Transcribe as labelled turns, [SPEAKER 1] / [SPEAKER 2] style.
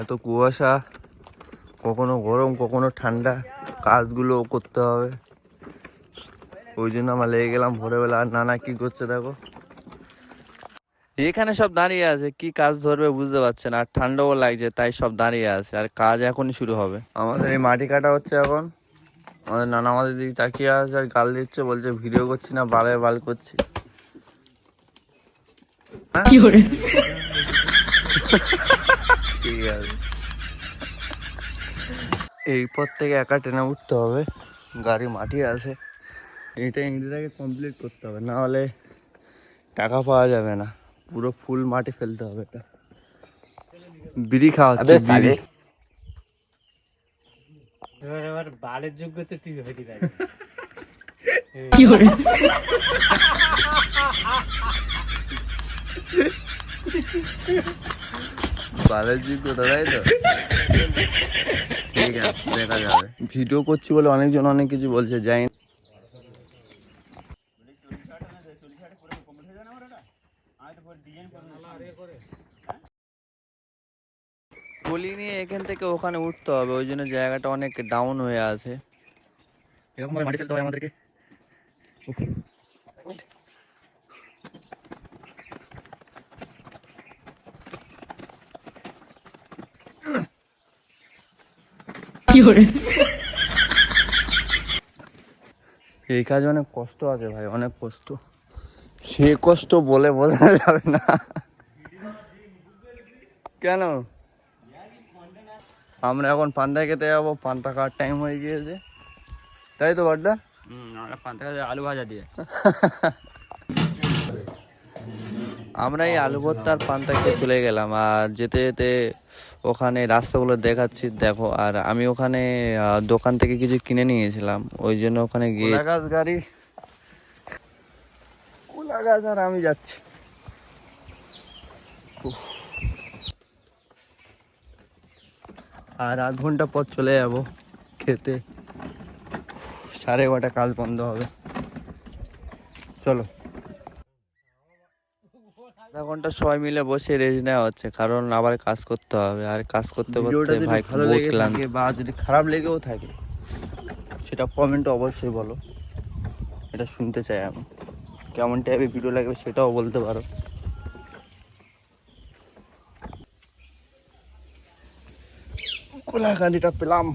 [SPEAKER 1] এত কুয়াশা, কখনো গরম কখনো ঠান্ডা, কাজগুলো করতে হবে, ওই জন্য আমরা লেগে গেলাম ভোরবেলা। আর নানা কি করছে দেখো, এখানে সব দাঁড়িয়ে আছে, কি কাজ ধরবে বুঝতে পারছে না, আর ঠান্ডাও লাগছে তাই সব দাঁড়িয়ে আছে, আর কাজ এখনই শুরু হবে। আমাদের এই মাটি কাটা হচ্ছে এখন, আমাদের নানা আমাদের দিকে তাকিয়ে আছে আর গাল দিচ্ছে, বলছে ভিডিও করছি না, বালে বাল করছি। ঠিক আছে, এই পর থেকে একা টেনে উঠতে হবে, গাড়ি মাটি আছে, এটা ইংরেজিটাকে কমপ্লিট করতে হবে, না হলে টাকা পাওয়া যাবে না, পুরো ফুল মাটি ফেলতে হবে। এটা বিড়ি খাওয়া হচ্ছে, বিড়ি।
[SPEAKER 2] এবার বালের যোগ্যতা তুই হইতে পারি।
[SPEAKER 1] বালের যোগ্যতা, তাই তো? ঠিক আছে, দেখা যাবে। ভিডিও করছি বলে অনেকজন অনেক কিছু বলছে, যাই টলি নিয়ে এখান থেকে ওখানে উঠতে হবে, ওই জন্য জায়গাটা অনেক ডাউন হয়ে আছে। এরকম ভাবে মাটি ফেলতে হয় আমাদেরকে। এই কাজ অনেক কষ্ট আছে ভাই, অনেক কষ্ট, সে কষ্ট বলে বোঝানো যাবে না। কেন আমরা এখন পান্তা খেতে যাবো, পান্তা খাওয়ার টাইম হয়ে গিয়েছে, তাই তো বড়দা?
[SPEAKER 2] পান্তা আলু ভাজা দিয়ে
[SPEAKER 1] আমরা এই আলু ভর্তা আর পান্তা খেয়ে চলে গেলাম, আর যেতে যেতে ওখানে রাস্তাগুলো দেখাচ্ছি দেখো। আর আমি ওখানে দোকান থেকে কিছু কিনে নিয়েছিলাম, ওই জন্য ওখানে গিয়ে গাছ গাড়ি কোলা গাছ, আর আমি যাচ্ছি। আর আধ ঘন্টা পর চলে যাব খেতে, 12:30 কাজ বন্ধ হবে। চলো, আধা ঘন্টা সবাই মিলে বসে রেস্ট নেওয়া হচ্ছে, কারণ আবার কাজ করতে হবে, আর কাজ করতে করতে ভাই বহুত ক্লান্ত। বা যদি খারাপ লেগেও থাকে সেটা কমেন্টে অবশ্যই বলো, এটা শুনতে চাই আমি, কেমন টাইপের ভিডিও লাগবে সেটাও বলতে পারো। কোলাকান্দিটা পেলাম।